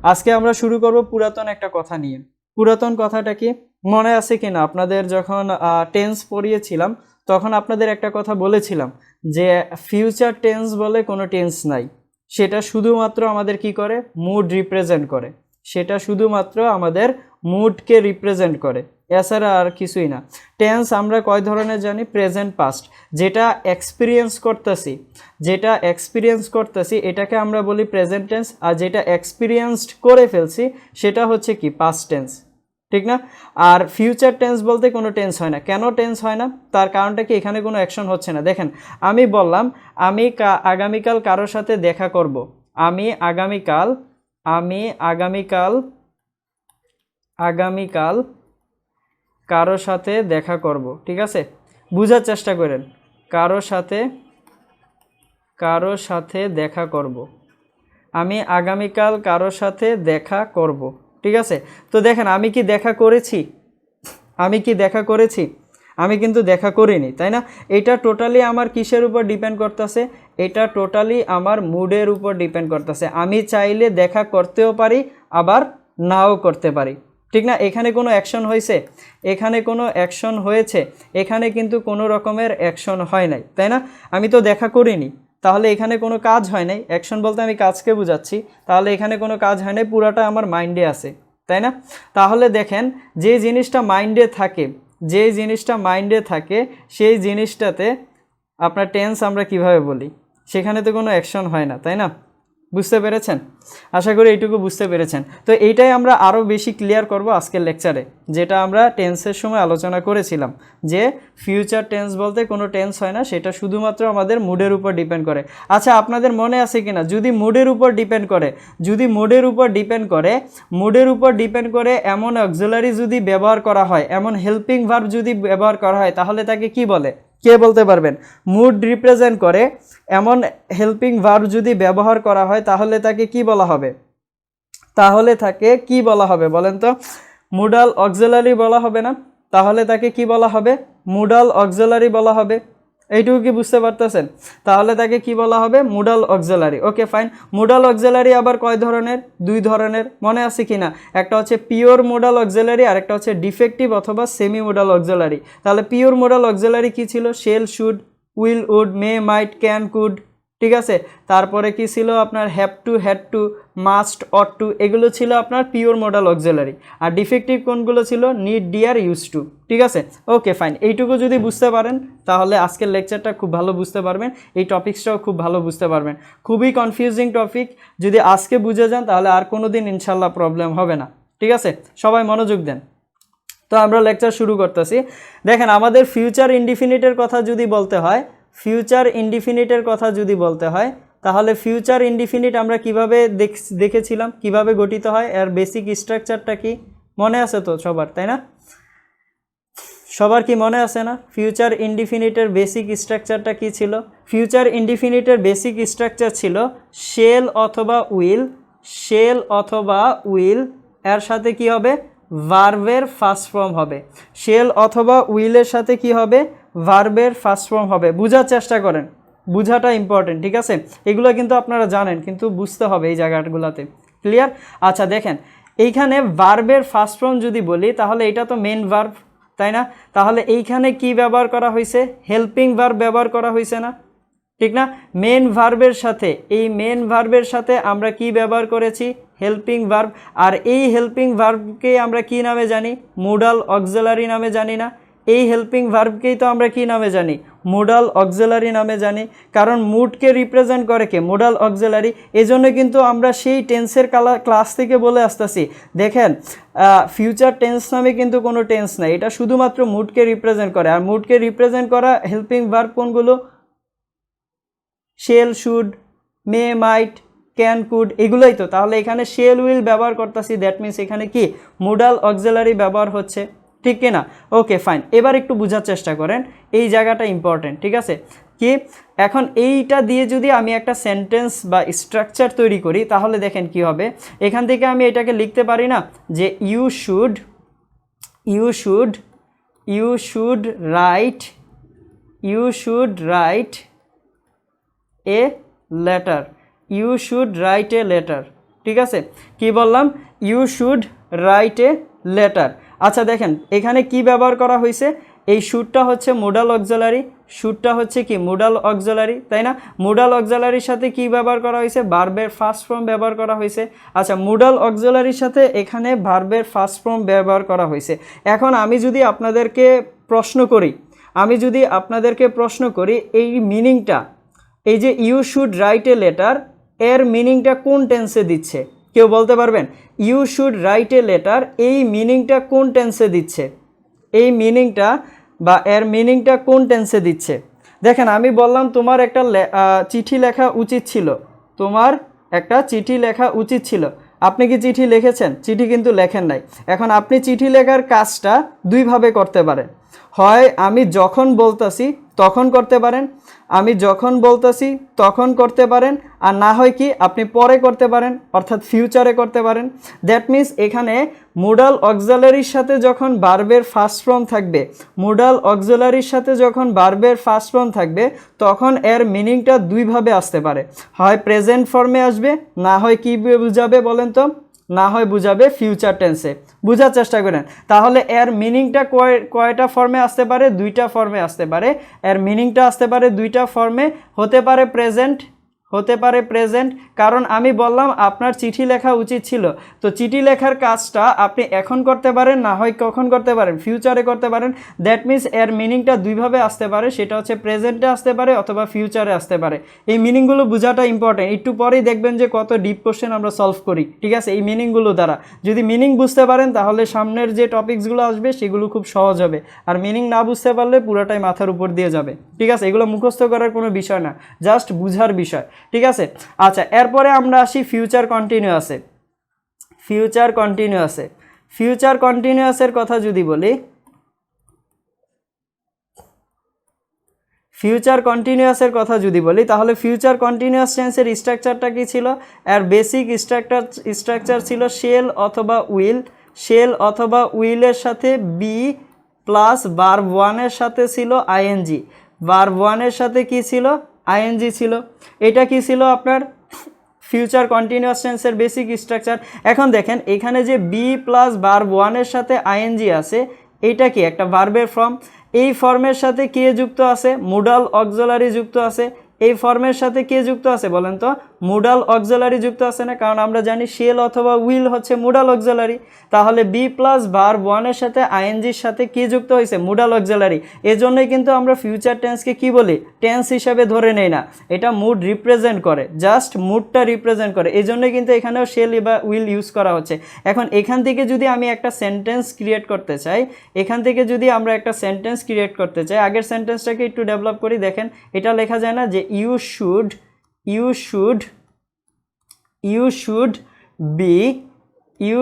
আজকে আমরা শুরু করব পুরাতন একটা কথা নিয়ে। পুরাতন কথাটা কি মনে আছে কিনা? আপনাদের যখন টেন্স পড়িয়েছিলাম তখন আপনাদের একটা কথা বলেছিলাম যে ফিউচার টেন্স বলে কোনো টেন্স নাই, সেটা শুধুমাত্র আমাদের কি করে, মুড রিপ্রেজেন্ট করে। সেটা শুধুমাত্র আমাদের মুডকে রিপ্রেজেন্ট করে, এছাড়া আর কিছুই না। টেন্স আমরা কয় ধরনের জানি? Present, past. যেটা এক্সপিরিয়েন্স করতেছি এটাকে আমরা বলি প্রেজেন্ট টেন্স, আর যেটা এক্সপিরিয়েন্সড করে ফেলছি সেটা হচ্ছে কি পাস্ট টেন্স, ঠিক না? আর ফিউচার টেন্স বলতে কোনো টেন্স হয় না। কেন টেন্স হয় না? তার কারণটা কি, এখানে কোনো অ্যাকশন হচ্ছে না। দেখেন, আমি বললাম আমি আগামীকাল কারোর সাথে দেখা করব। আমি আগামীকাল কারোর সাথে দেখা করব, ঠিক আছে? বুঝার চেষ্টা করেন, কারোর সাথে দেখা করব। আমি আগামীকাল কারোর সাথে দেখা করব, ঠিক আছে? তো দেখেন, আমি কি দেখা করেছি? আমি কিন্তু দেখা করিনি, তাই না? এটা টোটালি আমার কিসের উপর ডিপেন্ড করতেছে? এটা টোটালি আমার মুডের উপর ডিপেন্ড করতেছে। আমি চাইলে দেখা করতেও পারি, আবার নাও করতে পারি, ঠিক না? এখানে কোনো অ্যাকশন হয়েছে? এখানে কিন্তু কোনো রকমের অ্যাকশন হয় নাই, তাই না? আমি তো দেখা করিনি, তাহলে এখানে কোনো কাজ হয় নাই। অ্যাকশন বলতে আমি কাজকে বুঝাচ্ছি, তাহলে এখানে কোনো কাজ হয় নাই, পুরাটা আমার মাইন্ডে আছে, তাই না? তাহলে দেখেন, যে জিনিসটা মাইন্ডে থাকে সেই জিনিসটাতে আপনার টেন্স আমরা কিভাবে বলি? সেখানে তো কোনো অ্যাকশন হয় না, তাই না? বুঝতে পেরেছেন? আশা করি এইটুকু বুঝতে পেরেছেন। তো এইটাই আমরা আরও বেশি ক্লিয়ার করব আজকের লেকচারে, যেটা আমরা টেন্সের সময় আলোচনা করেছিলাম যে ফিউচার টেন্স বলতে কোনো টেন্স হয় না, সেটা শুধুমাত্র আমাদের মুডের উপর ডিপেন্ড করে। আচ্ছা, আপনাদের মনে আছে কিনা, যদি মুডের উপর ডিপেন্ড করে এমন অক্সিলারি যদি ব্যবহার করা হয়, এমন হেল্পিং ভার্ব যদি ব্যবহার করা হয়, তাহলে তাকে কি বলে? কে বলতে পারবেন? মুড রিপ্রেজেন্ট করে এমন হেল্পিং ভার্ব যদি ব্যবহার করা হয় তাহলে তাকে কি বলা হবে? বলেন তো। মুডাল অক্সিলারি বলা হবে না? তাহলে তাকে কি বলা হবে? মুডাল অক্সিলারি বলা হবে। এইটুকু কি বুঝতে পারতেছেন? তাহলে তাকে কি বলা হবে? মুডাল অক্সিলারি। ওকে, ফাইন। মুডাল অক্সিলারি আবার কয় ধরনের? দুই ধরনের, মনে আছে কিনা? একটা হচ্ছে পিওর মোডাল অক্সিলারি, আর একটা হচ্ছে ডিফেক্টিভ অথবা সেমি মোডাল অক্সিলারি। তাহলে পিওর মোডাল অক্সিলারি কি ছিল? Shall, should, will, would, may, might, can, could, ঠিক আছে? তারপরে কি ছিল আপনার? Have to, had to, must, ought to, এগুলো ছিল আপনার পিওর মোডাল অক্সিলারি। আর ডিফেক্টিভ কোনগুলো ছিল? নিড, ডিয়ার, ইউজ টু, ঠিক আছে? Okay, fine. এইটুকু যদি বুঝতে পারেন তাহলে আজকের লেকচারটা খুব ভালো বুঝতে পারবেন, এই টপিক্সটাও খুব ভালো বুঝতে পারবেন। খুবই কনফিউজিং টপিক, যদি আজকে বুঝে যান তাহলে আর কোনো দিন ইনশাল্লাহ প্রবলেম হবে না, ঠিক আছে? সবাই মনোযোগ দেন। তো আমরা লেকচার শুরু করতেছি। দেখেন, আমাদের ফিউচার ইনডিফিনিটের কথা যদি বলতে হয় তাহলে ফিউচার ইনডিফিনিট আমরা কিভাবে দেখেছিলাম, কিভাবে গঠিত হয়, এর বেসিক স্ট্রাকচারটা কি মনে আছে তো সবার, তাই না? সবার কি মনে আছে না? ফিউচার ইনডিফিনিটের বেসিক স্ট্রাকচারটা কি ছিল? ফিউচার ইনডিফিনিটের বেসিক স্ট্রাকচার ছিল শেল অথবা উইল, এর সাথে কি হবে? ভার্বের ফার্স্ট ফর্ম হবে। শেল অথবা উইলের সাথে কি হবে? ভার্বের ফার্স্ট ফর্ম হবে। বুঝার চেষ্টা করেন, বুঝাটা ইম্পর্টেন্ট, ঠিক আছে? এগুলো কিন্তু আপনারা জানেন, কিন্তু বুঝতে হবে এই জায়গাগুলোতে। ক্লিয়ার? আচ্ছা, দেখেন, এইখানে ভার্বের ফার্স্ট ফর্ম যদি বলি তাহলে এটা তো মেন ভার্ব, তাই না? তাহলে এইখানে কি ব্যবহার করা হয়েছে? হেল্পিং ভার্ব ব্যবহার করা হয়েছে না, ঠিক না? মেন ভার্বের সাথে আমরা কি ব্যবহার করেছি? Helping verb. আর এই হেল্পিং ভার্বকে আমরা কি নামে জানি? মুডাল অক্সিলারি নামে জানি না? এই হেল্পিং ভার্বকেই তো আমরা কি নামে জানি? মুডাল অক্সিলারি নামে জানি, কারণ মুডকে রিপ্রেজেন্ট করে কে? মুডাল অক্সিলারি। এজন্য কিন্তু আমরা সেই টেন্সের ক্লাস থেকে বলে আসতেছি, দেখেন ফিউচার টেন্স নামে কিন্তু কোনো টেন্স নাই, এটা শুধুমাত্র মুডকে রিপ্রেজেন্ট করে। আর মুডকে রিপ্রেজেন্ট করা হেল্পিং ভার্ব কোনগুলো? Shall, should, may, might, can, could, এগুলোই তো। তাহলে এখানে শেল উইল ব্যবহার করতেছি, দ্যাট মিনস এখানে কি? মুডাল অক্সিলারি ব্যবহার হচ্ছে, ঠিক কিনা? ওকে, ফাইন। এবার একটু বোঝার চেষ্টা করেন, এই জায়গাটা ইম্পর্টেন্ট, ঠিক আছে? কি এখন এইটা দিয়ে যদি আমি একটা সেন্টেন্স বা স্ট্রাকচার তৈরি করি তাহলে দেখেন কি হবে। এখান থেকে আমি এটাকে লিখতে পারি না যে you should write a letter. You should write a letter, ঠিক আছে, কি বললাম, you should write a letter. আচ্ছা দেখেন এখানে কি ব্যবহার করা হয়েছে, এই শুডটা হচ্ছে মোডাল অক্সিলারি, শুডটা হচ্ছে কি মোডাল অক্সিলারি, তাই না? মোডাল অক্সিলারির সাথে কি ব্যবহার করা হয়েছে, ভার্বের ফার্স্ট ফর্ম ব্যবহার করা হয়েছে। আচ্ছা মোডাল অক্সিলারির সাথে এখানে ভার্বের ফার্স্ট ফর্ম ব্যবহার করা হয়েছে। এখন আমি যদি আপনাদেরকে প্রশ্ন করি, এই মিনিংটা, এই যে you should write a letter, এর মিনিংটা কোন টেন্সে দিচ্ছে? কেউ বলতে পারবেন? You should write a letter, এই মিনিংটা কোন টেন্সে দিচ্ছে? এই মিনিংটা বা এর মিনিংটা কোন টেন্সে দিচ্ছে? দেখেন আমি বললাম তোমার একটা চিঠি লেখা উচিত ছিল, তোমার একটা চিঠি লেখা উচিত ছিল। আপনি কি চিঠি লিখেছেন? চিঠি কিন্তু লেখেন নাই। এখন আপনি চিঠি লেখার কাজটা দুইভাবে করতে পারেন। হয় আমি যখন বলতাছি তখন করতে পারেন, আমি যখন বলতাছি তখন করতে পারেন, আর না হয় কি আপনি পরে করতে পারেন, অর্থাৎ ফিউচারে করতে পারেন। দ্যাট মিন্স এখানে মোডাল অক্সিলারির সাথে যখন ভার্বের ফার্স্ট ফর্ম থাকবে, মোডাল অক্সিলারির সাথে যখন ভার্বের ফার্স্ট ফর্ম থাকবে, তখন এর মিনিংটা দুইভাবে আসতে পারে। হয় প্রেজেন্ট ফর্মে আসবে, না হয় কি বুঝাবে বলেন তো, না হয় বুঝাবে ফিউচার টেন্সে। বোঝার চেষ্টা করেন। তাহলে এর মিনিংটা কয়টা ফর্মে আসতে পারে? দুইটা ফর্মে আসতে পারে। এর মিনিংটা আসতে পারে দুইটা ফর্মে, হতে পারে প্রেজেন্ট, কারণ আমি বললাম আপনার চিঠি লেখা উচিত ছিল, তো চিঠি লেখার কাজটা আপনি এখন করতে পারেন, না হয় কখন করতে পারেন, ফিউচারে করতে পারেন। দ্যাট মিন্স এর মিনিংটা দুইভাবে আসতে পারে, সেটা হচ্ছে প্রেজেন্টে আসতে পারে অথবা ফিউচারে আসতে পারে। এই মিনিংগুলো বোঝাটা ইম্পর্টেন্ট। একটু পরেই দেখবেন যে কত ডিপ কোশ্চেন আমরা সলভ করি, ঠিক আছে, এই মিনিংগুলো দ্বারা। যদি মিনিং বুঝতে পারেন তাহলে সামনের যে টপিকসগুলো আসবে সেগুলো খুব সহজ হবে, আর মিনিং না বুঝতে পারলে পুরোটাই মাথার উপর দিয়ে যাবে, ঠিক আছে। এগুলো মুখস্থ করার কোনো বিষয় না, জাস্ট বুঝার বিষয়, ঠিক আছে। আচ্ছা এরপরে আমরা আসি ফিউচার কন্টিনিউয়াসে। ফিউচার কন্টিনিউয়াসের কথা যদি বলি, তাহলে ফিউচার কন্টিনিউয়াস টেন্সের স্ট্রাকচারটা কি ছিল? এর বেসিক স্ট্রাকচার ছিল শেল অথবা উইলের সাথে বি প্লাস ভার্ব ওয়ানের সাথে ছিল আইএনজি। ভার্ব ওয়ানের সাথে কি ছিল? আইএনজি ছিল। এটা কি ছিল আপনার ফিউচার কন্টিনিউয়াস টেন্সের বেসিক স্ট্রাকচার। এখন দেখেন এখানে যে বি প্লাস ভার্ব ওয়ানের সাথে আইএনজি আছে, এইটা কি একটা ভার্বের ফর্ম। এই ফর্মের সাথে কে যুক্ত আছে? মোডাল অক্সিলারি যুক্ত আছে। এই ফর্মের সাথে কে যুক্ত আছে বলেন তো? মোডাল অক্সিলারি যুক্ত আছে না? কারণ আমরা জানি শেল অথবা উইল হচ্ছে মোডাল অক্সিলারি। তাহলে বি প্লাস ভার্ব ওয়ানের সাথে আইএনজির সাথে কি যুক্ত হয়েছে? Modal auxiliary. এজন্যই কিন্তু আমরা ফিউচার টেন্সকে কি বলি? টেন্স হিসাবে ধরে নেই না, এটা মুড রিপ্রেজেন্ট করে, জাস্ট মুডটা রিপ্রেজেন্ট করে। এই জন্যই কিন্তু এখানেও শেল বা উইল ইউজ করা হচ্ছে। এখন এখান থেকে যদি আমি একটা সেন্টেন্স ক্রিয়েট করতে চাই, আগের সেন্টেন্সটাকে একটু ডেভেলপ করি। দেখেন এটা লেখা যায় না যে you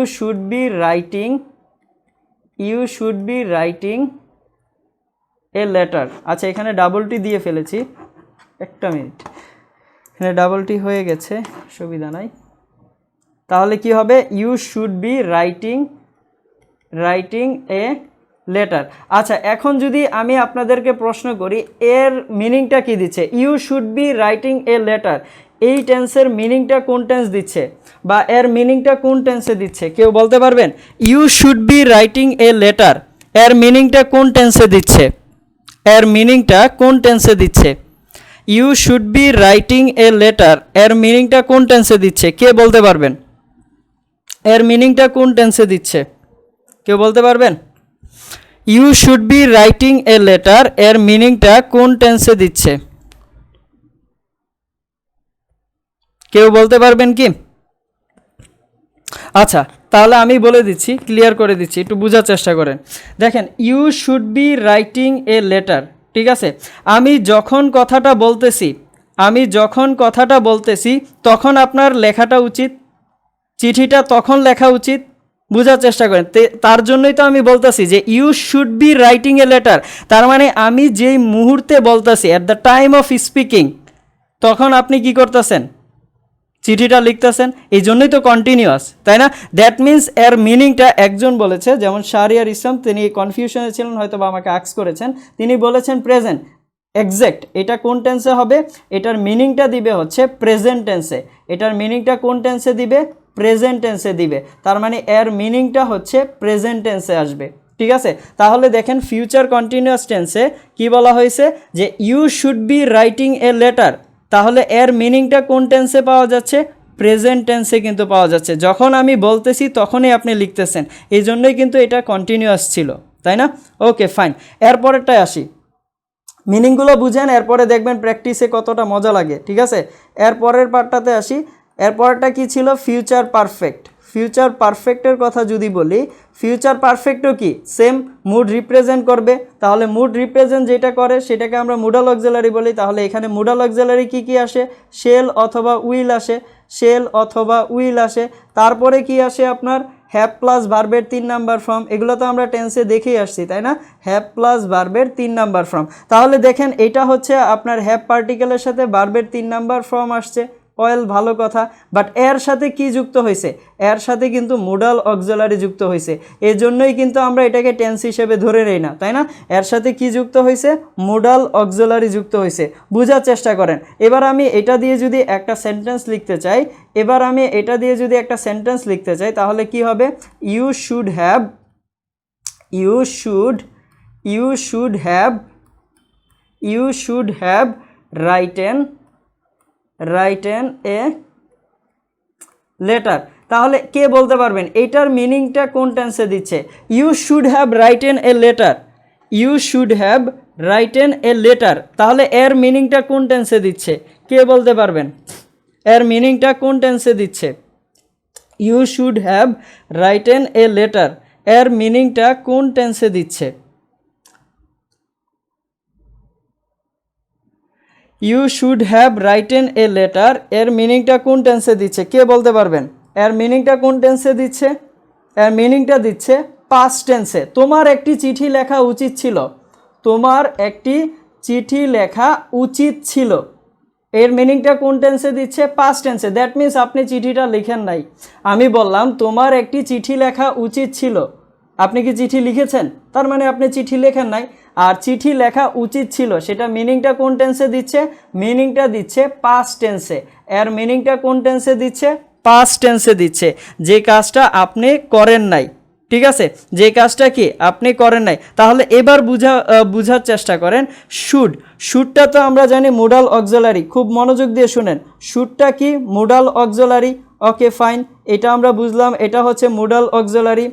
should be writing a letter। আচ্ছা এখানে ডাবল টি দিয়ে ফেলেছি, একটা মিনিট, এখানে ডাবল টি হয়ে গেছে, সুবিধা নাই। তাহলে কি হবে? you should be writing a letter. আচ্ছা এখন যদি আমি আপনাদেরকে প্রশ্ন করি এর মিনিংটা কি দিচ্ছে? You should be writing a letter, এই টেন্সের মিনিংটা কোন টেন্স দিচ্ছে বা এর মিনিংটা কোন টেন্সে দিচ্ছে? কেউ বলতে পারবেন? You should be writing a letter, এর মিনিংটা কোন টেন্সে দিচ্ছে? You should be writing a letter, এর মিনিংটা কোন টেন্সে দিচ্ছে? কে বলতে পারবেন এর মিনিংটা কোন টেন্সে দিচ্ছে? কেউ বলতে পারবেন? You should be writing a letter, এর মিনিংটা কোন টেন্সে দিচ্ছে? কেউ বলতে পারবেন কি? আচ্ছা তাহলে আমি বলে দিচ্ছি, ক্লিয়ার করে দিচ্ছি, একটু বোঝার চেষ্টা করেন। দেখেন you should be writing a letter, ঠিক আছে। আমি যখন কথাটা বলতেছি তখন আপনার লেখাটা উচিত, চিঠিটা তখন লেখা উচিত। বোঝার চেষ্টা করেন, তার জন্যই তো আমি বলতেছি যে you should be writing a letter. তার মানে আমি যেই মুহূর্তে বলতেছি, at the time of speaking, তখন আপনি কি করতেছেন? চিঠিটা লিখতেছেন। এই জন্যই তো কন্টিনিউয়াস, তাই না? দ্যাট মিন্স এর মিনিংটা একজন বলেছে, যেমন শাহরিয়ার ইসলাম, তিনি কনফিউশনে ছিলেন, হয়তো বা আমাকে আস্ক করেছেন, তিনি বলেছেন প্রেজেন্ট এক্স্যাক্ট। এটা কোন টেন্সে হবে? এটার মিনিংটা দিবে হচ্ছে প্রেজেন্ট টেন্সে। এটার মিনিংটা কোন টেন্সে দিবে? প্রেজেন্ট টেন্সে দিবে, তার মানে এর মিনিংটা হচ্ছে প্রেজেন্ট টেন্সে আসবে। ঠিক আছে, তাহলে দেখেন ফিউচার কন্টিনিউয়াস টেন্সে কি বলা হয়েছে যে you should be writing a letter, তাহলে এর মিনিংটা কোন টেন্সে পাওয়া যাচ্ছে? প্রেজেন্ট টেন্সে কিন্তু পাওয়া যাচ্ছে। যখন আমি বলতেছি তখনই আপনি লিখতেছেন, এই জন্যই কিন্তু এটা কন্টিনিউয়াস ছিল, তাই না? ওকে ফাইন, এরপরেরটায় আসি, মিনিংগুলো বুঝেন, এরপরে দেখবেন প্র্যাকটিসে কতটা মজা লাগে। ঠিক আছে, এরপরের পার্টটাতে আসি। এরপরটা কি ছিল? Future perfect. ফিউচার পারফেক্টের কথা যদি বলি, ফিউচার পারফেক্টও কি সেম মুড রিপ্রেজেন্ট করবে, তাহলে মুড রিপ্রেজেন্ট যেটা করে সেটাকে আমরা মুডাল অক্সিলারি বলি। তাহলে এখানে মুডাল অক্সিলারি কি কি আসে? শেল অথবা উইল আসে, শেল অথবা উইল আসে। তারপরে কি আসে আপনার? হ্যাভ প্লাস ভার্বের 3 নাম্বার ফর্ম, এগুলো তো আমরা টেন্সে দেখেই আসছি, তাই না? হ্যাভ প্লাস ভার্বের 3 নাম্বার ফর্ম। তাহলে দেখেন এটা হচ্ছে আপনার হ্যাভ পার্টিকেলের সাথে ভার্বের 3 নাম্বার ফর্ম আসছে, ওয়েল ভালো কথা, বাট এর সাথে কি যুক্ত হয়েছে? এর সাথে কিন্তু মুডাল অক্সিলারি যুক্ত হয়েছে, এই জন্যই কিন্তু আমরা এটাকে টেন্স হিসেবে ধরে নেই না, তাই না? এর সাথে কি যুক্ত হয়েছে? মুডাল অক্সিলারি যুক্ত হয়েছে। বোঝার চেষ্টা করেন। এবার আমি এটা দিয়ে যদি একটা সেন্টেন্স লিখতে চাই, তাহলে কি হবে? You should have written a letter. তাহলে কে বলতে পারবেন এইটার মিনিংটা কোন টেন্সে দিচ্ছে? You should have written a letter, তাহলে এর মিনিংটা কোন টেন্সে দিচ্ছে? কে বলতে পারবেন এর মিনিংটা কোন টেন্সে দিচ্ছে? You should have written a letter, এর মিনিংটা কোন টেন্সে দিচ্ছে? You should have written a letter, এর মিনিংটা কোন টেন্সে দিচ্ছে? কে বলতে পারবেন এর মিনিংটা কোন টেন্সে দিচ্ছে? এর মিনিংটা দিচ্ছে পাস্ট টেন্সে। তোমার একটি চিঠি লেখা উচিত ছিল, এর মিনিংটা কোন টেন্সে দিচ্ছে? পাস্ট টেন্সে। দ্যাট মিন্স আপনি চিঠিটা লিখেন নাই। আমি বললাম তোমার একটি চিঠি লেখা উচিত ছিল, আপনি কি চিঠি লিখেছেন? তার মানে আপনি চিঠি লেখেন নাই। আর চিঠি লেখা উচিত ছিল, সেটা মিনিংটা কোন টেন্সে দিচ্ছে? মিনিংটা দিচ্ছে পাস্ট টেন্সে। এর মিনিংটা কোন টেন্সে দিচ্ছে? পাস্ট টেন্সে দিচ্ছে, যে কাজটা আপনি করেন নাই। ঠিক আছে, যে কাজটা কি আপনি করেন নাই। তাহলে এবার বুঝার চেষ্টা করেন। শুডটা তো আমরা জানি মুডাল অক্সিলারি, খুব মনোযোগ দিয়ে শুনেন। শুডটা কি? মুডাল অক্সিলারি। ওকে ফাইন, এটা আমরা বুঝলাম, এটা হচ্ছে মুডাল অক্সিলারি।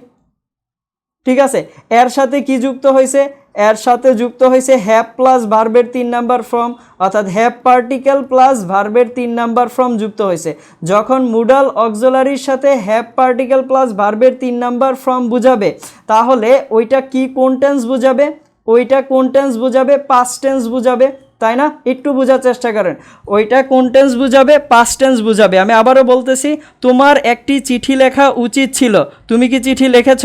ঠিক আছে, এর সাথে কি যুক্ত হয়েছে? এর সাথে যুক্ত হয়েছে হ্যাভ প্লাস ভার্বের 3 নাম্বার ফর্ম, অর্থাৎ হ্যাভ পার্টিকেল প্লাস ভার্বের 3 নাম্বার ফর্ম যুক্ত হয়েছে। যখন মুডাল অক্সিলারির সাথে হ্যাভ পার্টিকেল প্লাস ভার্বের 3 নাম্বার ফর্ম বুঝাবে, তাহলে ওইটা কি কোন টেন্স বুঝাবে? পাস্ট টেন্স বুঝাবে, তাই না? একটু বোঝার চেষ্টা করেন, ওইটা কোন টেন্স বুঝাবে? পাস্ট টেন্স বুঝাবে। আমি আবারও বলতেছি, তোমার একটি চিঠি লেখা উচিত ছিল, তুমি কি চিঠি লিখেছ?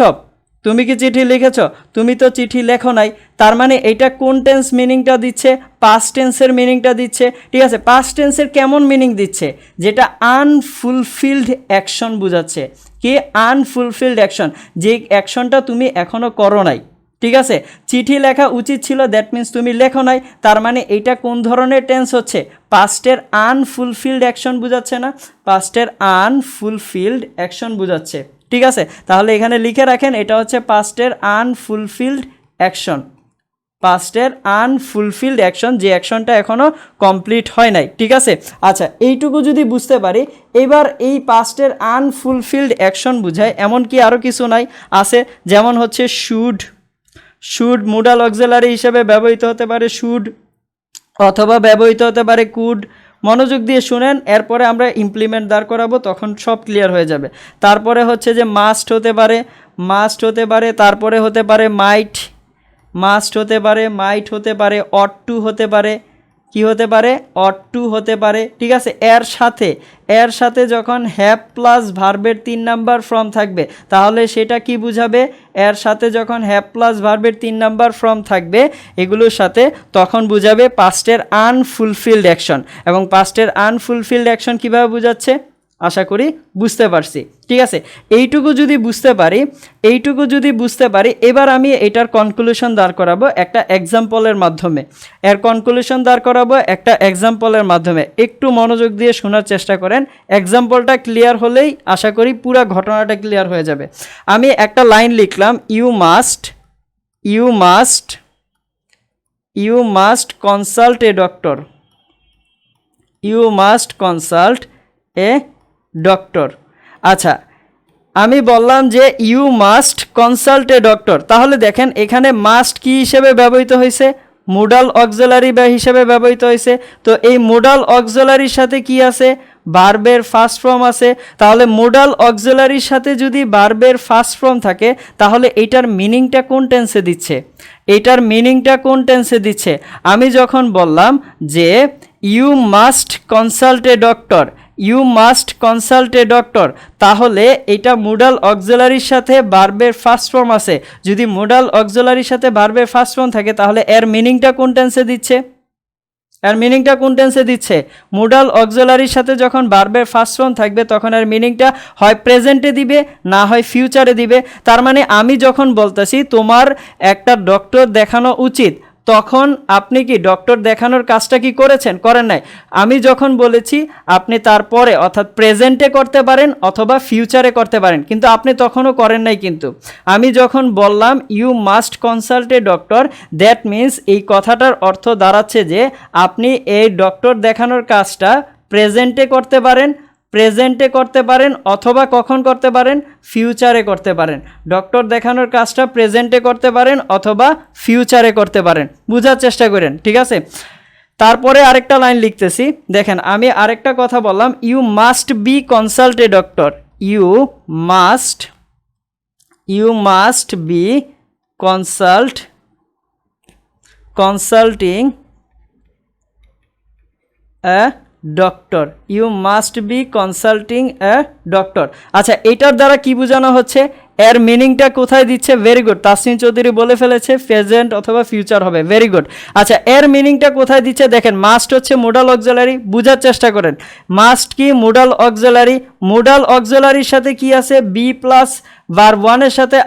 তুমি তো চিঠি লেখো নাই। তার মানে এটা কোন টেন্স মিনিংটা দিচ্ছে? পাস্ট টেন্সের মিনিংটা দিচ্ছে। ঠিক আছে, পাস্ট টেন্সের কেমন মিনিং দিচ্ছে? যেটা আনফুলফিলড অ্যাকশন বোঝাচ্ছে। কি? আনফুলফিলড অ্যাকশন, যে অ্যাকশনটা তুমি এখনও করো নাই। ঠিক আছে, চিঠি লেখা উচিত ছিল, দ্যাট মিন্স তুমি লেখো নাই। তার মানে এইটা কোন ধরনের টেন্স হচ্ছে? পাস্টের আনফুলফিলড অ্যাকশন বোঝাচ্ছে না? পাস্টের আনফুলফিলড অ্যাকশন বোঝাচ্ছে। ঠিক আছে, তাহলে এখানে লিখে রাখেন, এটা হচ্ছে পাস্টের আনফুলফিলড অ্যাকশন। যে অ্যাকশনটা এখনও কমপ্লিট হয় নাই। ঠিক আছে, আচ্ছা এইটুকু যদি বুঝতে পারি, এবার এই পাস্টের আনফুলফিলড অ্যাকশন বোঝায় এমন কি আরও কিছু নাই? আছে, যেমন হচ্ছে শুড মুডাল অক্সিলারি হিসেবে ব্যবহৃত হতে পারে শুড, অথবা ব্যবহৃত হতে পারে কুড। মনোযোগ দিয়ে শুনেন, এরপরে আমরা ইমপ্লিমেন্ট দাঁড় করাবো, তখন সব ক্লিয়ার হয়ে যাবে। তারপরে হচ্ছে যে মাস্ট হতে পারে, তারপরে হতে পারে মাইট হতে পারে, অট টু হতে পারে, কি হতে পারে? অট টু হতে পারে। ঠিক আছে, এর সাথে যখন হ্যাভ প্লাস ভার্বের 3 নাম্বার ফর্ম থাকবে, তাহলে সেটা কি বুঝাবে? এর সাথে যখন হ্যাভ প্লাস ভার্বের 3 নাম্বার ফর্ম থাকবে এগুলোর সাথে, তখন বুঝাবে পাস্টের আনফুলফিলড অ্যাকশন। এবং পাস্টের আনফুলফিলড অ্যাকশন কীভাবে বোঝাচ্ছে? আশা করি বুঝতে পারছি, ঠিক আছে। এইটুকু যদি বুঝতে পারি এবার আমি এটার কনক্লুশন দাঁড় করাবো একটা এক্সাম্পলের মাধ্যমে। একটু মনোযোগ দিয়ে শোনার চেষ্টা করেন। এক্সাম্পলটা ক্লিয়ার হলেই আশা করি পুরো ঘটনাটা ক্লিয়ার হয়ে যাবে। আমি একটা লাইন লিখলাম, you must consult a doctor. আচ্ছা, আমি বললাম যে you must consult a doctor, তাহলে দেখেন এখানে মাস্ট কি হিসেবে ব্যবহৃত হয়েছে? মোডাল অক্সিলারি হিসেবে ব্যবহৃত হয়েছে। তো এই মোডাল অক্সিলারির সাথে কি আছে? ভার্বের ফার্স্ট ফর্ম আছে। তাহলে মোডাল অক্সিলারির সাথে যদি ভার্বের ফার্স্ট ফর্ম থাকে তাহলে এটার মিনিংটা কোন টেন্সে দিচ্ছে? আমি যখন বললাম যে you must consult a doctor, তাহলে এটা মোডাল অক্সিলারির সাথে ভার্বের ফার্স্ট ফর্ম আছে। যদি মোডাল অক্সিলারির সাথে ভার্বের ফার্স্ট ফর্ম থাকে তাহলে এর মিনিংটা কোন টেন্সে দিচ্ছে? মোডাল অক্সিলারির সাথে যখন ভার্বের ফার্স্ট ফর্ম থাকবে তখন এর মিনিংটা হয় প্রেজেন্টে দিবে, না হয় ফিউচারে দিবে। তার মানে আমি যখন বলতেছি তোমার একটা ডক্টর দেখানো উচিত, তখন আপনি কি ডক্টর দেখানোর কাজটা কি করেছেন? করেন নাই। আমি যখন বলেছি আপনি তারপরে অর্থাৎ প্রেজেন্টে করতে পারেন অথবা ফিউচারে করতে পারেন, কিন্তু আপনি তখনও করেন নাই। কিন্তু আমি যখন বললাম you must consult a doctor, that means এই কথাটার অর্থ দাঁড়াচ্ছে যে আপনি এই ডক্টর দেখানোর কাজটা প্রেজেন্টে করতে পারেন অথবা কখন করতে পারেন? ফিউচারে করতে পারেন। ডক্টর দেখানোর কাজটা প্রেজেন্টে করতে পারেন অথবা ফিউচারে করতে পারেন। বোঝার চেষ্টা করেন, ঠিক আছে। তারপরে আরেকটা লাইন লিখতেছি, দেখেন আমি আরেকটা কথা বললাম, you must be consult a doctor. You must be consulting a doctor. You must be consulting a doctor. আচ্ছা, এটার দ্বারা কি বোঝানো হচ্ছে? এর মিনিংটা কোথায় দিচ্ছে? ভেরি গুড, তাসনিম চৌধুরী বলে ফেলেছে প্রেজেন্ট অথবা ফিউচার হবে। Very good. আচ্ছা, এর মিনিংটা কোথায় দিচ্ছে? দেখেন, মাস্ট হচ্ছে মোডাল অক্সিলারি। বুঝার চেষ্টা করেন, মাস্ট কি? মোডাল অক্সিলারির সাথে কি আছে? বি প্লাস ভার্ব ওয়ানের সাথে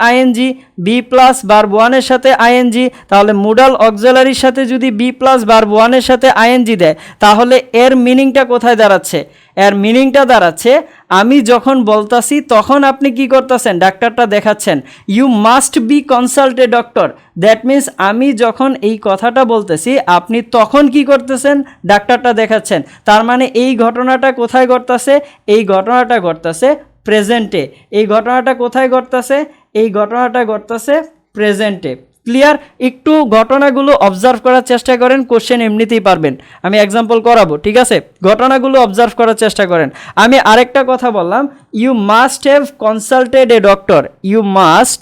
আইএনজি, তাহলে মোডাল অক্সিলারির সাথে যদি বি প্লাস ভার্ব ওয়ানের সাথে আইএনজি দেয় তাহলে এর মিনিংটা কোথায় দাঁড়াচ্ছে? এর মিনিংটা দাঁড়াচ্ছে আমি যখন বলতাছি তখন আপনি কি করতেছেন? ডাক্তারটা দেখাচ্ছেন। You must be consult a doctor, that means আমি যখন এই কথাটা বলতেছি আপনি তখন কি করতেছেন? ডাক্তারটা দেখাচ্ছেন। তার মানে এই ঘটনাটা কোথায় ঘটতেছে? এই ঘটনাটা ঘটতেছে প্রেজেন্টে। এই ঘটনাটা কোথায় ঘটতেছে? এই ঘটনাটা ঘটতেছে প্রেজেন্টে। ক্লিয়ার? একটু ঘটনাগুলো অবজার্ভ করার চেষ্টা করেন, কোশ্চেন এমনিতেই পারবেন। আমি এক্সাম্পল করাবো, ঠিক আছে? ঘটনাগুলো অবজার্ভ করার চেষ্টা করেন। আমি আরেকটা কথা বললাম, you must have consulted a doctor. You must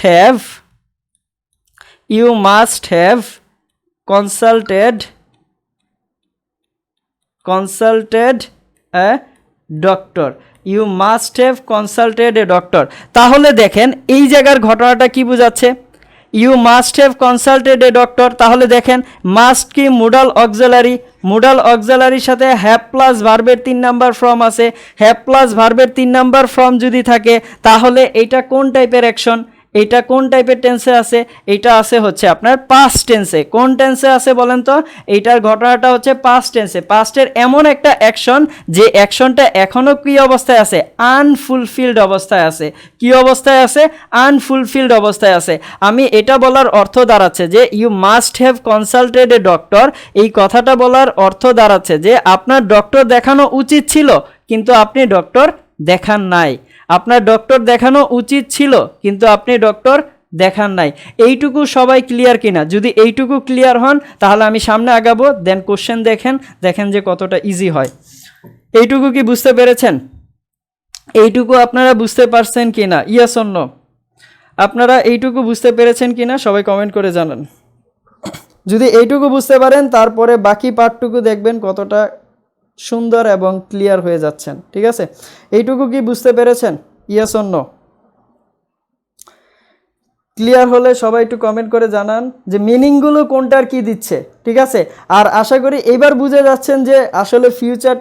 have consulted a doctor. You must have consulted a doctor. তাহলে দেখেন এই জায়গার ঘটনাটা কি বোঝাচ্ছে? You must have consulted a doctor, তাহলে দেখেন মাস্ট কি? মোডাল অক্সিলারির সাথে হ্যাভ প্লাস ভার্বের 3 নাম্বার ফর্ম আছে। হ্যাভ প্লাস ভার্বের 3 নাম্বার ফর্ম যদি থাকে তাহলে এটা কোন টাইপের অ্যাকশন? এটা কোন টাইপের টেন্সে আছে? এটা আছে হচ্ছে আপনার পাস্ট টেন্সে। কোন টেন্সে আছে বলেন তো? এইটার ঘটনাটা হচ্ছে পাস্ট টেন্সে। পাস্টের এমন একটা অ্যাকশন যে অ্যাকশনটা এখনও কি অবস্থায় আছে? আনফুলফিলড অবস্থায় আছে। কি অবস্থায় আছে? আনফুলফিলড অবস্থায় আছে। আমি এটা বলার অর্থ দাঁড়াচ্ছে যে you must have consulted a doctor, এই কথাটা বলার অর্থ দাঁড়াচ্ছে যে আপনার ডক্টর দেখানো উচিত ছিল কিন্তু আপনি ডক্টর দেখান নাই। আপনার ডক্টর দেখানো উচিত ছিল কিন্তু আপনি ডক্টর দেখান নাই। এইটুকু সবাই ক্লিয়ার কিনা? যদি এইটুকু ক্লিয়ার হন তাহলে আমি সামনে আগাবো। দেন কোশ্চেন দেখেন যে কতটা ইজি হয়। এইটুকু কি বুঝতে পেরেছেন? এইটুকু আপনারা বুঝতে পারছেন কিনা? Yes or no? আপনারা এইটুকু বুঝতে পেরেছেন কিনা সবাই কমেন্ট করে জানান। যদি এইটুকু বুঝতে পারেন তারপরে বাকি পার্টটুকু দেখবেন কতটা সুন্দর এবং ক্লিয়ার হয়ে যাচ্ছেন, ঠিক আছে? এইটুকু কি বুঝতে পেরেছেন? Yes or no? ক্লিয়ার হলে সবাই একটু কমেন্ট করে জানান যে মিনিংগুলো কোনটার কি দিচ্ছে, ঠিক আছে। আর আশা করি এবার বুঝে যাচ্ছেন যে আসলে ফিউচার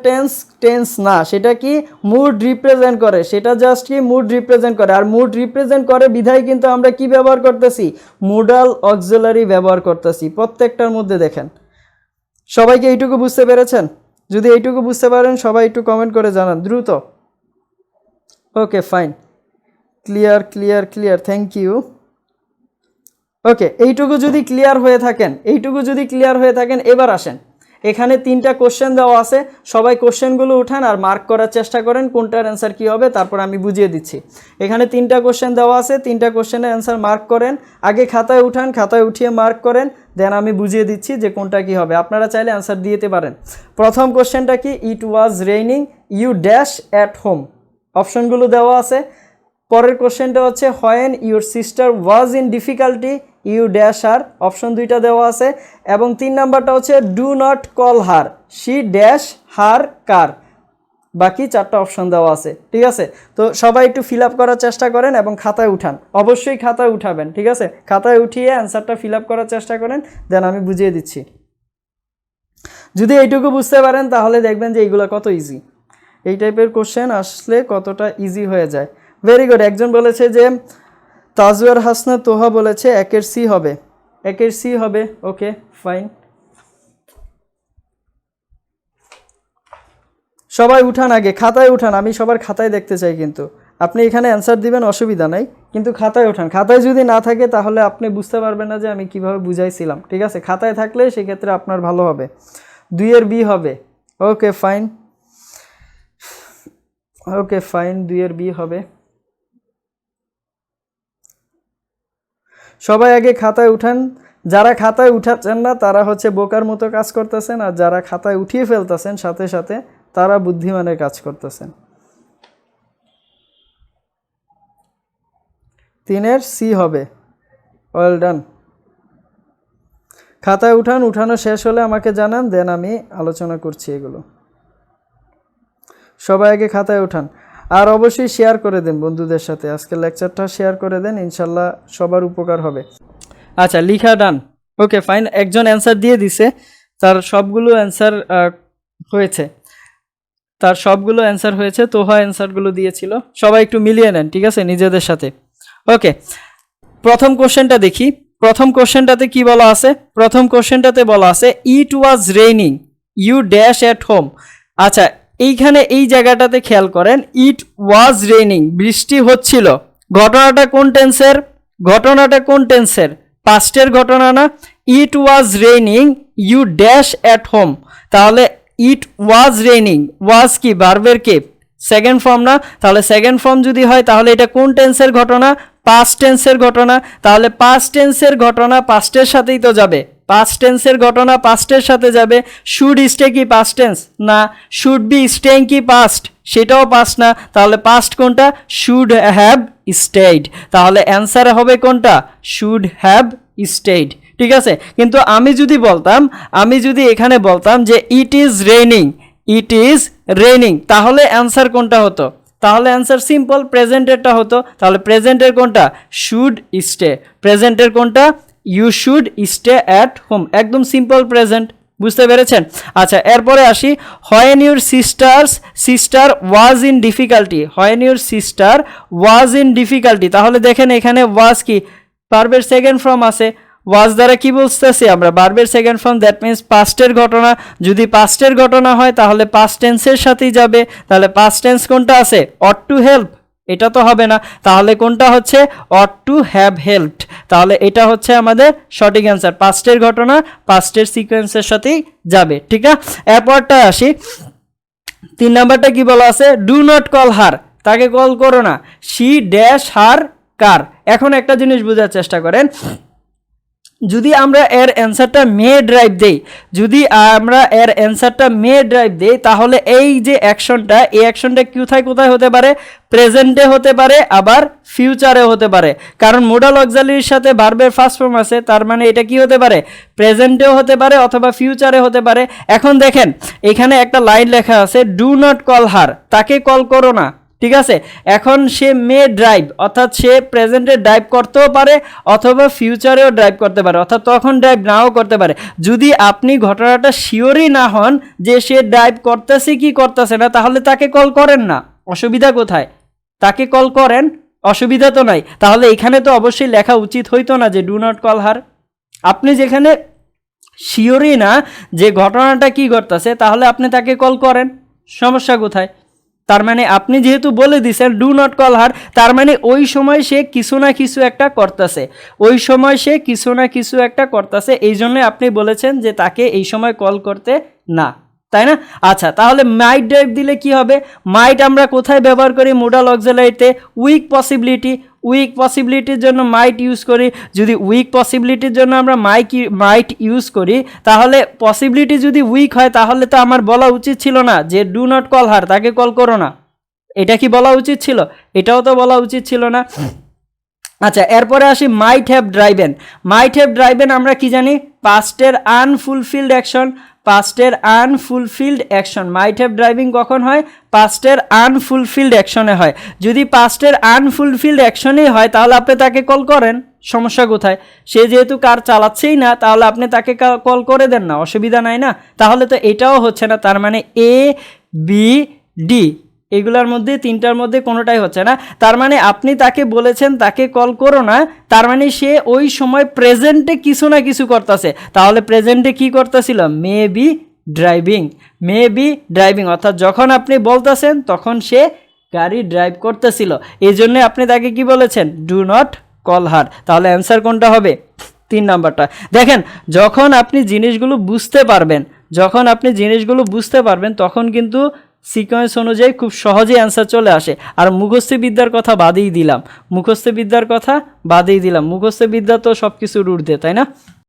টেন্স না, সেটা কি মুড রিপ্রেজেন্ট করে, সেটা জাস্ট কি মুড রিপ্রেজেন্ট করে। আর মুড রিপ্রেজেন্ট করে বিধায় কিন্তু আমরা কি ব্যবহার করতেছি, মোডাল অক্সিলারি ব্যবহার করতেছি প্রত্যেকটার মধ্যে। দেখেন সবাইকে এইটুকু বুঝতে পেরেছেন? যদি এইটুকু বুঝতে পারেন সবাই একটু কমেন্ট করে জানান দ্রুত। Okay fine, clear clear clear, thank you. Okay, এইটুকু যদি ক্লিয়ার হয়ে থাকেন এবার আসেন, এখানে 3টা কোশ্চেন দেওয়া আছে, সবাই কোশ্চেনগুলো উঠান আর মার্ক করার চেষ্টা করেন কোনটার অ্যান্সার কী হবে, তারপর আমি বুঝিয়ে দিচ্ছি। এখানে 3টা কোশ্চেন দেওয়া আছে, 3টা কোশ্চেনের অ্যান্সার মার্ক করেন, আগে খাতায় উঠান, খাতায় উঠিয়ে মার্ক করেন, দেন আমি বুঝিয়ে দিচ্ছি যে কোনটা কী হবে। আপনারা চাইলে অ্যান্সার দিতে পারেন। প্রথম কোশ্চেনটা কি, it was raining you dash at home, অপশনগুলো দেওয়া আছে। পরের কোশ্চেনটা হচ্ছে when your sister was in difficulty you dash her, option 2টা দেওয়া আছে। এবং 3 নাম্বারটা হচ্ছে do not call her she dash her car, বাকি 4টা অপশন দেওয়া আছে, ঠিক আছে। তো সবাই একটু ফিল আপ করার চেষ্টা করেন এবং খাতায় উঠান, অবশ্যই খাতায় উঠাবেন, ঠিক আছে। খাতায় উঠিয়ে অ্যান্সারটা ফিল আপ করার চেষ্টা করেন, দেন আমি বুঝিয়ে দিচ্ছি। যদি এইটুকু বুঝতে পারেন তাহলে দেখবেন যে এইগুলো কত ইজি, এই টাইপের কোশ্চেন আসলে কতটা ইজি হয়ে যায়। Very good. একজন বলেছে যে তাজওয়ার হাসনা তোহা বলেছে 1-এর সি হবে, 1-এর সি হবে। ওকে ফাইন, সবাই উঠান, আগে খাতায় উঠান, আমি সবার খাতায় দেখতে চাই। কিন্তু আপনি এখানে অ্যান্সার দিবেন অসুবিধা নাই, কিন্তু খাতায় ওঠান। খাতায় যদি না থাকে তাহলে আপনি বুঝতে পারবেন না যে আমি কিভাবে বুঝাইছিলাম, ঠিক আছে। খাতায় থাকলে সেক্ষেত্রে আপনার ভালো হবে। 2-এর বি হবে। ওকে ফাইন, ওকে ফাইন, 2-এর বি হবে। সবাই আগে খাতায় উঠান। যারা খাতায় উঠাচ্ছেন না তারা হচ্ছে বোকার মতো কাজ করতেছেন, আর যারা খাতায় উঠিয়ে ফেলতেছেন সাথে সাথে তারা বুদ্ধিমানের কাজ করতেছেন। 3-এর সি হবে। Well done. খাতায় উঠান, উঠানো শেষ হলে আমাকে জানান, দেন আমি আলোচনা করছি এগুলো। সবাই আগে খাতায় উঠান, আর অবশ্যই শেয়ার করে দেন বন্ধুদের সাথে, আজকের লেকচারটা শেয়ার করে দেন, ইনশাল্লাহ সবার উপকার হবে। আচ্ছা, লিখা ডান। ওকে ফাইন, একজন অ্যান্সার দিয়ে দিছে, তার সবগুলো অ্যান্সার হয়েছে, তোহা অ্যান্সারগুলো দিয়েছিল। সবাই একটু মিলিয়ে নেন, ঠিক আছে, নিজেদের সাথে। ওকে, প্রথম কোশ্চেনটা দেখি। প্রথম কোশ্চেনটাতে কি বলা আছে? প্রথম কোশ্চেনটাতে বলা আছে it was raining you dash at home. আচ্ছা, এইখানে এই জায়গাটাতে খেয়াল করেন, ইট ওয়াজ রেইনিং, বৃষ্টি হচ্ছিল। ঘটনাটা কোন টেন্সের? পাস্টের ঘটনা না? It was raining you dash at home, তাহলে ইট ওয়াজ রেইনিং, ওয়াজ কি ভার্বের কে সেকেন্ড ফর্ম না? তাহলে সেকেন্ড ফর্ম যদি হয় তাহলে এটা কোন টেন্সের ঘটনা? পাস্ট টেন্সের ঘটনা। তাহলে পাস্ট টেন্সের ঘটনা পাস্টের সাথেই তো যাবে, পাস্ট টেন্সের ঘটনা পাস্টের সাথে যাবে। শুড স্টে কি পাস্ট টেন্স না? শুড বি স্টেইং কি পাস্ট? সেটাও পাস্ট না। তাহলে পাস্ট কোনটা? Should have stayed. তাহলে অ্যান্সার হবে কোনটা? শুড হ্যাভ স্টেইড, ঠিক আছে। কিন্তু আমি যদি এখানে বলতাম যে ইট ইজ রেইনিং, তাহলে অ্যান্সার কোনটা হতো? তাহলে অ্যান্সার সিম্পল, প্রেজেন্টেরটা হতো। তাহলে প্রেজেন্টের কোনটা? Should stay. প্রেজেন্টের কোনটা? You should stay at home, একদম সিম্পল প্রেজেন্ট। বুঝতে পেরেছেন? আচ্ছা, এরপরে আসি, when your sister was in difficulty. When your sister was in difficulty, তাহলে দেখেন এখানে ওয়াজ কি ভার্বের সেকেন্ড ফর্ম আছে। ওয়াজ দ্বারা কি বুঝতেছি আমরা? ভার্বের সেকেন্ড ফর্ম, দ্যাট মিন্স পাস্টের ঘটনা। যদি পাস্টের ঘটনা হয় তাহলে পাস্ট টেন্সের সাথেই যাবে। তাহলে পাস্ট টেন্স কোনটা আছে? অট টু হেল্প, এটা তো হবে না। তাহলে কোনটা হচ্ছে? Ought to have helped. তাহলে এটা হচ্ছে আমাদের সঠিক অ্যান্সার, পাস্টের ঘটনা পাস্টের সিকোয়েন্সের সাথেই যাবে, ঠিক আছে। এরপরটা আসি, 3 নাম্বারটা কি বলা আছে? ডু নট কল হার, তাকে কল করো না। শি ড্যাশ হার কার। এখন একটা জিনিস বোঝার চেষ্টা করেন, যদি আমরা এর অ্যান্সারটা মে ড্রাইভ দেই, তাহলে এই যে অ্যাকশনটা, এই অ্যাকশনটা কোথায় হতে পারে? প্রেজেন্টে হতে পারে, আবার ফিউচারে হতে পারে। কারণ মোডাল অক্সিলারির সাথে ভার্বের ফার্স্ট ফর্ম আছে, তার মানে এটা কি হতে পারে? প্রেজেন্টেও হতে পারে অথবা ফিউচারে হতে পারে। এখন দেখেন এখানে একটা লাইন লেখা আছে, ডু নট কল হার, তাকে কল করো না। ঠিক আছে, এখন সে মে ড্রাইভ, অর্থাৎ সে প্রেজেন্টে ড্রাইভ করতেও পারে অথবা ফিউচারেও ড্রাইভ করতে পারে, অর্থাৎ তখন ড্রাইভ নাও করতে পারে। যদি আপনি ঘটনাটা শিওরই না হন যে সে ড্রাইভ করতেছে কি করতেছে না, তাহলে তাকে কল করেন না, অসুবিধা কোথায়? তাকে কল করেন, অসুবিধা তো নাই। তাহলে এখানে তো অবশ্যই লেখা উচিত হইতো না যে ডু নট কল হার। আপনি যেখানে শিওরই না যে ঘটনাটা কি ঘটতেছে, তাহলে আপনি তাকে কল করেন, সমস্যা কোথায়? তার মানে আপনি যেহেতু বলে দিছেন ডু নট কল হার, তার মানে ওই সময় সে কিছু না কিছু একটা করতেছে, ওই সময় সে কিছু না কিছু একটা করতেছে, এই জন্য আপনি বলেছেন যে তাকে এই সময় কল করতে না, তাই না? আচ্ছা, তাহলে মাইট ড্রাইভ দিলে কি হবে? মাইট আমরা কোথায় ব্যবহার করি? মোডাল অক্সিলারিতে উইক পসিবিলিটি, উইক পসিবিলিটির জন্য মাইট ইউজ করি। যদি উইক পসিবিলিটির জন্য আমরা মাইট ইউজ করি, তাহলে পসিবিলিটি যদি উইক হয় তাহলে তো আমার বলা উচিত ছিল না যে ডু নট কল হার, তাকে কল করো না। এটা কি বলা উচিত ছিল? এটাও তো বলা উচিত ছিল না। আচ্ছা, এরপরে আসি might have driven. Might have driven আমরা কি জানি? পাস্টের আনফুলফিলড অ্যাকশন, পাস্টের unfulfilled action. Might have driving কখন হয়? পাস্টের আনফুলফিলড অ্যাকশনে হয়। যদি পাস্টের আনফুলফিলড অ্যাকশনেই হয় তাহলে আপনি তাকে কল করেন, সমস্যা কোথায়? সে যেহেতু কার চালাচ্ছেই না, তাহলে আপনি তাকে কল করে দেন না, অসুবিধা নাই না? তাহলে তো এটাও হচ্ছে না, তার মানে এ বি ডি এগুলার মধ্যে তিনটার মধ্যে কোনোটাই হচ্ছে না। তার মানে আপনি তাকে বলেছেন তাকে কল করো না, তার মানে সে ওই সময় প্রেজেন্টে কিছু না কিছু করতেছে। তাহলে প্রেজেন্টে কি করতেছিল? May be driving, may be driving, অর্থাৎ যখন আপনি বলতেছেন তখন সে গাড়ি ড্রাইভ করতেছিল, এই জন্যে আপনি তাকে কি বলেছেন? ডু নট কল হার। তাহলে অ্যান্সার কোনটা হবে? 3 নাম্বারটা। দেখেন, যখন আপনি জিনিসগুলো বুঝতে পারবেন, যখন আপনি জিনিসগুলো বুঝতে পারবেন তখন কিন্তু সিকোয়েন্স অনুযায়ী খুব সহজেই অ্যান্সার চলে আসে। আর মুখস্থ বিদ্যার কথা বাদেই দিলাম, মুখস্থ বিদ্যার কথা বাদেই দিলাম, মুখস্থ বিদ্যা তো সব কিছুর ঊর্ধ্বে, তাই না?